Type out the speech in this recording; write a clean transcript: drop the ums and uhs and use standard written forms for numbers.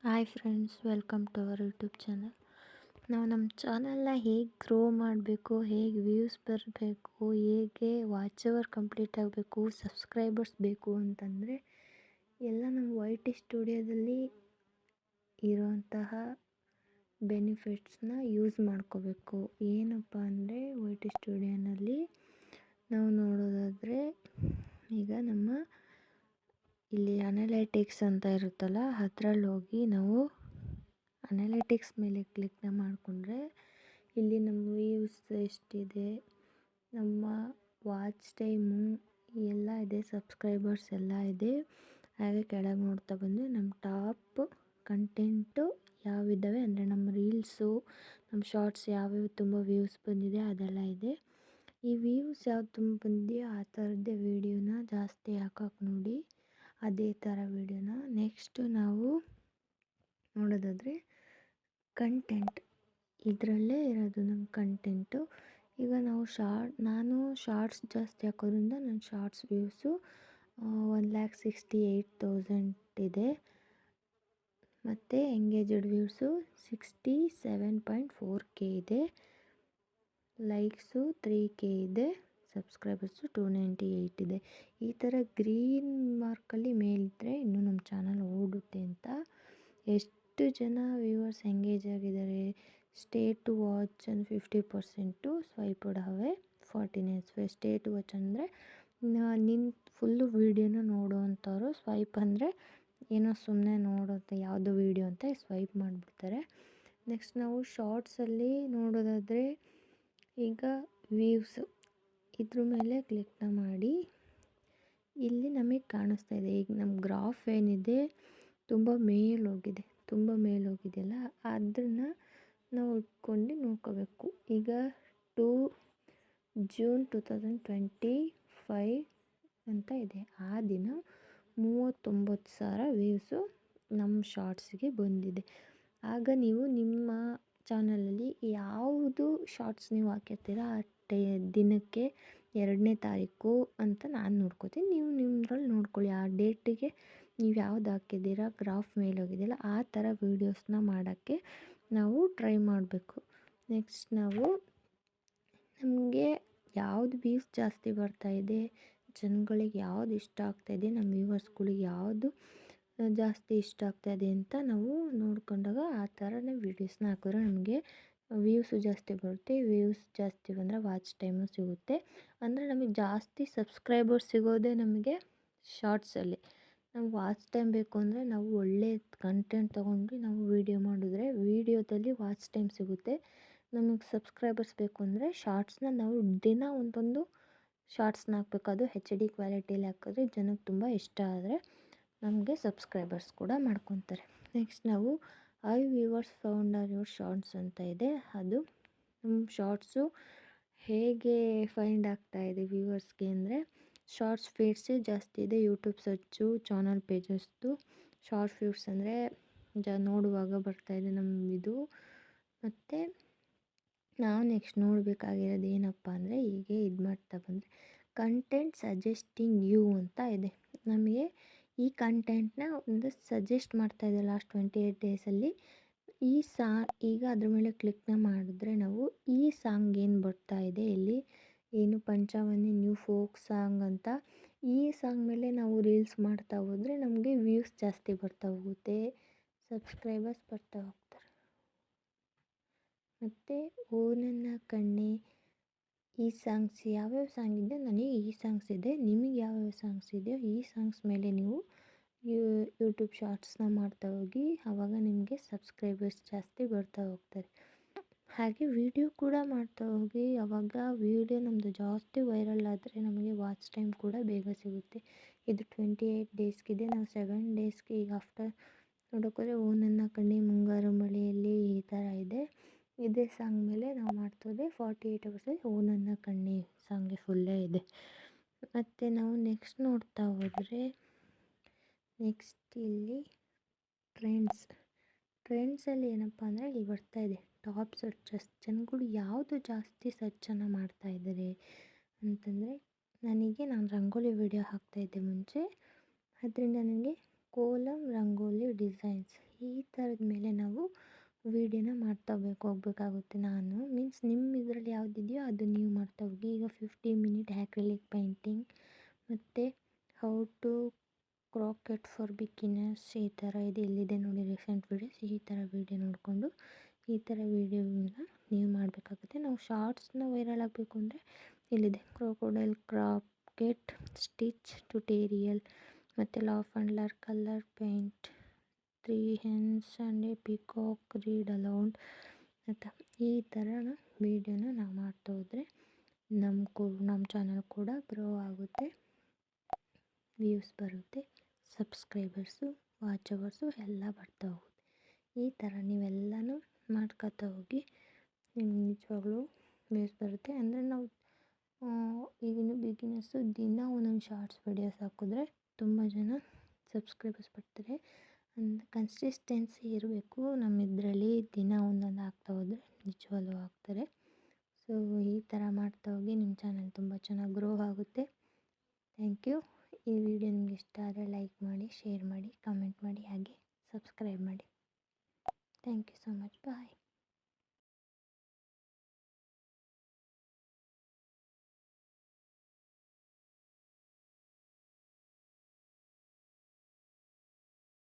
Hi friends, welcome to our YouTube channel. ನಾವು ನಮ್ಮ ಚಾನಲ್ನ ಹೇಗೆ ಗ್ರೋ ಮಾಡಬೇಕು, ಹೇಗೆ ವ್ಯೂಸ್ ಬರಬೇಕು, ಹೇಗೆ ವಾಚ್ ಅವರ್ ಕಂಪ್ಲೀಟ್ ಆಗಬೇಕು, ಸಬ್ಸ್ಕ್ರೈಬರ್ಸ್ ಬೇಕು ಅಂತಂದರೆ ಎಲ್ಲ ನಮ್ಮ YT ಸ್ಟುಡಿಯೋದಲ್ಲಿ ಇರೋಂತಹ ಬೆನಿಫಿಟ್ಸ್ನ ಯೂಸ್ ಮಾಡ್ಕೋಬೇಕು. ಏನಪ್ಪ ಅಂದರೆ YT ಸ್ಟುಡಿಯೋನಲ್ಲಿ ನಾವು ನೋಡೋದಾದರೆ ಈಗ ನಮ್ಮ ಇಲ್ಲಿ ಅನಲೈಟಿಕ್ಸ್ ಅಂತ ಇರುತ್ತಲ್ಲ, ಅದರಲ್ಲಿ ಹೋಗಿ ನಾವು ಅನಲೈಟಿಕ್ಸ್ ಮೇಲೆ ಕ್ಲಿಕ್ನ ಮಾಡಿಕೊಂಡ್ರೆ ಇಲ್ಲಿ ನಮ್ಮ ವ್ಯೂಸ್ ಎಷ್ಟಿದೆ, ನಮ್ಮ ವಾಚ್ ಟೈಮು ಎಲ್ಲ ಇದೆ, ಸಬ್ಸ್ಕ್ರೈಬರ್ಸ್ ಎಲ್ಲ ಇದೆ. ಹಾಗೆ ಕೆಳಗೆ ನೋಡ್ತಾ ಬಂದರೆ ನಮ್ಮ ಟಾಪ್ ಕಂಟೆಂಟು ಯಾವಿದ್ದಾವೆ ಅಂದರೆ ನಮ್ಮ ರೀಲ್ಸು, ನಮ್ಮ ಶಾರ್ಟ್ಸ್ ಯಾವ್ಯಾವ ತುಂಬ ವ್ಯೂಸ್ ಬಂದಿದೆ ಅದೆಲ್ಲ ಇದೆ. ಈ ವ್ಯೂಸ್ ಯಾವ್ದು ತುಂಬ ಬಂದಿದೆಯೋ ಆ ಥರದ್ದೇ ವೀಡಿಯೋನ ಜಾಸ್ತಿ ಹಾಕಕ್ಕೆ ನೋಡಿ, ಅದೇ ಥರ ವೀಡಿಯೋನ. ನೆಕ್ಸ್ಟು ನಾವು ನೋಡೋದಾದರೆ ಕಂಟೆಂಟ್, ಇದರಲ್ಲೇ ಇರೋದು ನಮ್ಮ ಕಂಟೆಂಟು. ಈಗ ನಾವು ನಾನು ಶಾರ್ಟ್ಸ್ ಜಾಸ್ತಿ ಹಾಕೋದ್ರಿಂದ ನನ್ನ ಶಾರ್ಟ್ಸ್ ವ್ಯೂಸು 1,68,000 ಇದೆ. ಮತ್ತು ಎಂಗೇಜ್ಡ್ ವ್ಯೂಸು 67.4K ಇದೆ. ಲೈಕ್ಸು 3K ಇದೆ. ಸಬ್ಸ್ಕ್ರೈಬರ್ಸು 298 ಇದೆ. ಈ ಥರ ಗ್ರೀನ್ ಮಾರ್ಕಲ್ಲಿ ಮೇಲಿದ್ದರೆ ಇನ್ನೂ ನಮ್ಮ ಚಾನಲ್ ಓಡುತ್ತೆ ಅಂತ. ಎಷ್ಟು ಜನ ವ್ಯೂವರ್ಸ್ ಎಂಗೇಜ್ ಆಗಿದ್ದಾರೆ, ಸ್ಟೇ ಟು ವಾಚ್ ಅಂಡ್ 50%, ಸ್ವೈಪ್ಡ್ ಹವೆ 49. ಸ್ಟೇ ಟು ವಾಚ್ ಅಂದರೆ ನಿನ್ನ ಫುಲ್ಲು ವೀಡಿಯೋನ ನೋಡೋವಂಥವ್ರು, ಸ್ವೈಪ್ ಅಂದರೆ ಏನೋ ಸುಮ್ಮನೆ ನೋಡೋಂಥ ಯಾವುದೋ ವೀಡಿಯೋ ಅಂತ ಸ್ವೈಪ್ ಮಾಡಿಬಿಡ್ತಾರೆ. ನೆಕ್ಸ್ಟ್ ನಾವು ಶಾರ್ಟ್ಸಲ್ಲಿ ನೋಡೋದಾದರೆ ಈಗ ವ್ಯೂಸ್ ಇದ್ರ ಮೇಲೆ ಕ್ಲಿಕ್ನ ಮಾಡಿ ಇಲ್ಲಿ ನಮಗೆ ಕಾಣಿಸ್ತಾ ಇದೆ. ಈಗ ನಮ್ಮ ಗ್ರಾಫ್ ಏನಿದೆ ತುಂಬ ಮೇಲೋಗಿದೆಯಲ್ಲ, ಅದನ್ನು ನಾವು ಇಟ್ಕೊಂಡು ನೋಡ್ಕೋಬೇಕು. ಈಗ ಜೂನ್ 2025 ಅಂತ ಇದೆ. ಆ ದಿನ 39,000 ವ್ಯೂಸು ನಮ್ಮ ಶಾರ್ಟ್ಸಿಗೆ ಬಂದಿದೆ. ಆಗ ನೀವು ನಿಮ್ಮ ಚಾನಲಲ್ಲಿ ಯಾವುದು ಶಾರ್ಟ್ಸ್ ನೀವು ಹಾಕಿರ್ತೀರ ಆ ದಿನಕ್ಕೆ 2ನೇ ತಾರೀಕು ಅಂತ ನಾನು ನೋಡ್ಕೋತೀನಿ. ನೀವು ನಿಮ್ಮದ್ರಲ್ಲಿ ನೋಡ್ಕೊಳ್ಳಿ, ಆ ಡೇಟಿಗೆ ನೀವು ಯಾವ್ದು ಹಾಕಿದ್ದೀರಾ, ಗ್ರಾಫ್ ಮೇಲೆ ಹೋಗಿದೆಯಲ್ಲ ಆ ಥರ ವೀಡಿಯೋಸ್ನ ಮಾಡೋಕ್ಕೆ ನಾವು ಟ್ರೈ ಮಾಡಬೇಕು. ನೆಕ್ಸ್ಟ್ ನಾವು ನಮಗೆ ಯಾವುದು ವ್ಯೂಸ್ ಜಾಸ್ತಿ ಬರ್ತಾಯಿದೆ, ಜನಗಳಿಗೆ ಯಾವುದು ಇಷ್ಟ ಆಗ್ತಾಯಿದೆ, ನಮ್ಮ ವ್ಯೂವರ್ಸ್ಗಳಿಗೆ ಯಾವುದು ಜಾಸ್ತಿ ಇಷ್ಟ ಆಗ್ತಾಯಿದೆ ಅಂತ ನಾವು ನೋಡ್ಕೊಂಡಾಗ ಆ ಥರನೇ ವೀಡಿಯೋಸ್ನ ಹಾಕಿದ್ರೆ ನಮಗೆ ವ್ಯೂಸು ಜಾಸ್ತಿ ಬರುತ್ತೆ. ವ್ಯೂಸ್ ಜಾಸ್ತಿ ಬಂದರೆ ವಾಚ್ ಟೈಮು ಸಿಗುತ್ತೆ. ಅಂದರೆ ನಮಗೆ ಜಾಸ್ತಿ ಸಬ್ಸ್ಕ್ರೈಬರ್ಸ್ ಸಿಗೋದೇ ನಮಗೆ ಶಾರ್ಟ್ಸಲ್ಲಿ. ನಮ್ಗೆ ವಾಚ್ ಟೈಮ್ ಬೇಕು ಅಂದರೆ ನಾವು ಒಳ್ಳೆ ಕಂಟೆಂಟ್ ತೊಗೊಂಡು ನಾವು ವೀಡಿಯೋ ಮಾಡಿದ್ರೆ ವೀಡಿಯೋದಲ್ಲಿ ವಾಚ್ ಟೈಮ್ ಸಿಗುತ್ತೆ. ನಮಗೆ ಸಬ್ಸ್ಕ್ರೈಬರ್ಸ್ ಬೇಕು ಅಂದರೆ ಶಾರ್ಟ್ಸ್ನ ನಾವು ದಿನ ಒಂದೊಂದು ಶಾರ್ಟ್ಸ್ನ ಹಾಕಬೇಕು. ಅದು HD ಕ್ವಾಲಿಟಿಯಲ್ಲಿ ಹಾಕಿದ್ರೆ ಜನಕ್ಕೆ ತುಂಬ ಇಷ್ಟ ಆದರೆ ನಮಗೆ ಸಬ್ಸ್ಕ್ರೈಬರ್ಸ್ ಕೂಡ ಮಾಡ್ಕೊತಾರೆ. ನೆಕ್ಸ್ಟ್ ನಾವು viewers found are your shorts ಅಂತ ಇದೆ. ಅದು ನಮ್ಮ ಶಾರ್ಟ್ಸು ಹೇಗೆ ಫೈಂಡ್ ಆಗ್ತಾಯಿದೆ ವ್ಯೂವರ್ಸ್ಗೆ ಅಂದರೆ ಶಾರ್ಟ್ಸ್ ಫೀಡ್ಸೇ ಜಾಸ್ತಿ ಇದೆ. ಯೂಟ್ಯೂಬ್ ಸರ್ಚು, ಚಾನಲ್ ಪೇಜಸ್ದು ಶಾರ್ಟ್ ಫೀಡ್ಸ್ ಅಂದರೆ ನೋಡುವಾಗ ಬರ್ತಾಯಿದೆ ನಮ್ಮದು. ಮತ್ತು ನಾವು ನೆಕ್ಸ್ಟ್ ನೋಡಬೇಕಾಗಿರೋದು ಏನಪ್ಪ ಅಂದರೆ ಹೀಗೆ ಇದು ಮಾಡ್ತಾ ಬಂದರೆ ಕಂಟೆಂಟ್ ಸಜೆಸ್ಟಿಂಗ್ ಯು ಅಂತ ಇದೆ. ನಮಗೆ ಈ ಕಂಟೆಂಟ್ನ ಒಂದು ಸಜೆಸ್ಟ್ ಮಾಡ್ತಾಯಿದೆ ಲಾಸ್ಟ್ 28 ಡೇಸಲ್ಲಿ. ಈಗ ಅದ್ರ ಮೇಲೆ ಕ್ಲಿಕ್ನ ಮಾಡಿದ್ರೆ ನಾವು ಈ ಸಾಂಗ್ ಏನು ಬರ್ತಾಯಿದೆ ಇಲ್ಲಿ ಏನು ಪಂಚವನ್ನಿ ನ್ಯೂ ಫೋಕ್ ಸಾಂಗ್ ಅಂತ, ಈ ಸಾಂಗ್ ಮೇಲೆ ನಾವು ರೀಲ್ಸ್ ಮಾಡ್ತಾ ಹೋದರೆ ನಮಗೆ ವ್ಯೂಸ್ ಜಾಸ್ತಿ ಬರ್ತಾ ಹೋಗುತ್ತೆ, ಸಬ್ಸ್ಕ್ರೈಬರ್ಸ್ ಬರ್ತಾ ಹೋಗ್ತಾರೆ. ಮತ್ತು ಓ ನನ್ನ ಕಣ್ಣೆ, ಈ ಸಾಂಗ್ಸ್ ಯಾವ್ಯಾವ ಸಾಂಗ್ ಇದೆ, ನನಗೆ ಈ ಸಾಂಗ್ಸ್ ಇದೆ, ನಿಮಗೆ ಯಾವ್ಯಾವ ಸಾಂಗ್ಸ್ ಇದೆಯೋ ಈ ಸಾಂಗ್ಸ್ ಮೇಲೆ ನೀವು ಯೂಟ್ಯೂಬ್ ಶಾರ್ಟ್ಸ್ನ ಮಾಡ್ತಾ ಹೋಗಿ, ಆವಾಗ ನಿಮಗೆ ಸಬ್ಸ್ಕ್ರೈಬರ್ಸ್ ಜಾಸ್ತಿ ಬರ್ತಾ ಹೋಗ್ತಾರೆ. ಹಾಗೆ ವೀಡಿಯೋ ಕೂಡ ಮಾಡ್ತಾ ಹೋಗಿ, ಆವಾಗ ವೀಡಿಯೋ ನಮ್ಮದು ಜಾಸ್ತಿ ವೈರಲ್ ಆದರೆ ನಮಗೆ ವಾಚ್ ಟೈಮ್ ಕೂಡ ಬೇಗ ಸಿಗುತ್ತೆ. ಇದು 28 ಡೇಸ್ಗಿದೆ. ನಾವು 7 ಡೇಸ್ಗೆ ಈಗ ಆಫ್ಟರ್ ನೋಡೋಕ್ಕೋದ್ರೆ ಓ ನನ್ನ ಕಣ್ಣೆ, ಮುಂಗಾರು ಮಳೆಯಲ್ಲಿ ಈ ಥರ ಇದೆ. ಇದೇ ಸಾಂಗ್ ಮೇಲೆ ನಾವು ಮಾಡ್ತೋದ್ರೆ 48 ಅವರ್ಸಲ್ಲಿ ಓ ನನ್ನ ಕಣ್ಣೆ ಸಾಂಗ್ಗೆ ಫುಲ್ಲೇ ಇದೆ. ಮತ್ತು ನಾವು ನೆಕ್ಸ್ಟ್ ನೋಡ್ತಾ ಹೋದರೆ ನೆಕ್ಸ್ಟ್ ಇಲ್ಲಿ ಟ್ರೆಂಡ್ಸಲ್ಲಿ ಏನಪ್ಪ ಅಂದರೆ ಇಲ್ಲಿ ಬರ್ತಾಯಿದೆ ಟಾಪ್ ಸರ್ಚಸ್. ಜನಗಳು ಯಾವುದು ಜಾಸ್ತಿ ಸರ್ಚನ್ನು ಮಾಡ್ತಾಯಿದ್ದಾರೆ ಅಂತಂದರೆ ನಾನು ರಂಗೋಲಿ ವೀಡಿಯೋ ಹಾಕ್ತಾಯಿದ್ದೆ ಮುಂಚೆ, ಅದರಿಂದ ನನಗೆ ಕೋಲಮ್ ರಂಗೋಲಿ ಡಿಸೈನ್ಸ್ ಈ ಥರದ ಮೇಲೆ ನಾವು ವೀಡಿಯೋನ ಮಾಡ್ತಾ ಹೋಗಬೇಕಾಗುತ್ತೆ. ನಾನು ಮೀನ್ಸ್ ನಿಮ್ಮ ಇದರಲ್ಲಿ ಯಾವುದಿದೆಯೋ ಅದು ನೀವು ಮಾಡ್ತಾ ಹೋಗಿ. ಈಗ 50 ಮಿನಿಟ್ ಆ್ಯಕ್ರಿಲಿಕ್ ಪೇಂಟಿಂಗ್ ಮತ್ತು ಹೌ ಟು ಕ್ರಾಕೆಟ್ ಫಾರ್ ಬಿಗಿನರ್ಸ್ ಈ ಥರ ಇದೆ. ಇಲ್ಲಿದೆ ನೋಡಿ ರೀಸೆಂಟ್ ವೀಡಿಯೋಸ್. ಈ ಥರ ವೀಡಿಯೋ ನೋಡಿಕೊಂಡು ಈ ಥರ ವೀಡಿಯೋನ ನೀವು ಮಾಡಬೇಕಾಗುತ್ತೆ. ನಾವು ಶಾರ್ಟ್ಸ್ನ ವೈರಲ್ ಆಗಬೇಕು ಅಂದರೆ ಇಲ್ಲಿದೆ ಕ್ರೊಕೊಡೈಲ್ ಕ್ರಾಕೆಟ್ ಸ್ಟಿಚ್ ಟ್ಯುಟೋರಿಯಲ್ ಮತ್ತು lavender colour paint 3 hens and a peacock read aloud ಅಂತ ಈ ಥರ ವೀಡಿಯೋನ ನಾವು ಮಾಡ್ತಾ ಹೋದರೆ ನಮ್ಮ ಚಾನಲ್ ಕೂಡ ಗ್ರೋ ಆಗುತ್ತೆ, ವ್ಯೂಸ್ ಬರುತ್ತೆ, ಸಬ್ಸ್ಕ್ರೈಬರ್ಸು ವಾಚ್ ಅವರ್ಸು ಎಲ್ಲ ಬರ್ತಾ ಹೋಗುತ್ತೆ. ಈ ಥರ ನೀವೆಲ್ಲನೂ ಮಾಡ್ಕೊತಾ ಹೋಗಿ ನಿಮ್ಗೆ ನಿಜವಾಗ್ಲೂ ವ್ಯೂಸ್ ಬರುತ್ತೆ. ಅಂದರೆ ನಾವು ಈಗಿನ ಬಿಗಿನರ್ಸು ದಿನ ಒಂದೊಂದು ಶಾರ್ಟ್ಸ್ ವೀಡಿಯೋಸ್ ಹಾಕಿದ್ರೆ ತುಂಬ ಜನ ಸಬ್ಸ್ಕ್ರೈಬರ್ಸ್ ಬರ್ತಾರೆ. ಕನ್ಸಿಸ್ಟೆನ್ಸಿ ಇರಬೇಕು ನಮ್ಮ ಇದರಲ್ಲಿ. ದಿನ ಒಂದೊಂದು ಹಾಕ್ತಾ ಹೋದರೆ ನಿಜವಾಗ್ಲೂ ಆಗ್ತಾರೆ. ಸೊ ಈ ಥರ ಮಾಡ್ತಾ ಹೋಗಿ ನಿಮ್ಮ ಚಾನಲ್ ತುಂಬ ಚೆನ್ನಾಗಿ ಗ್ರೋ ಆಗುತ್ತೆ. Thank you. ಈ ವಿಡಿಯೋ ನಿಮ್ಗೆ ಇಷ್ಟ ಆದರೆ ಲೈಕ್ ಮಾಡಿ, ಶೇರ್ ಮಾಡಿ, ಕಮೆಂಟ್ ಮಾಡಿ, ಹಾಗೆ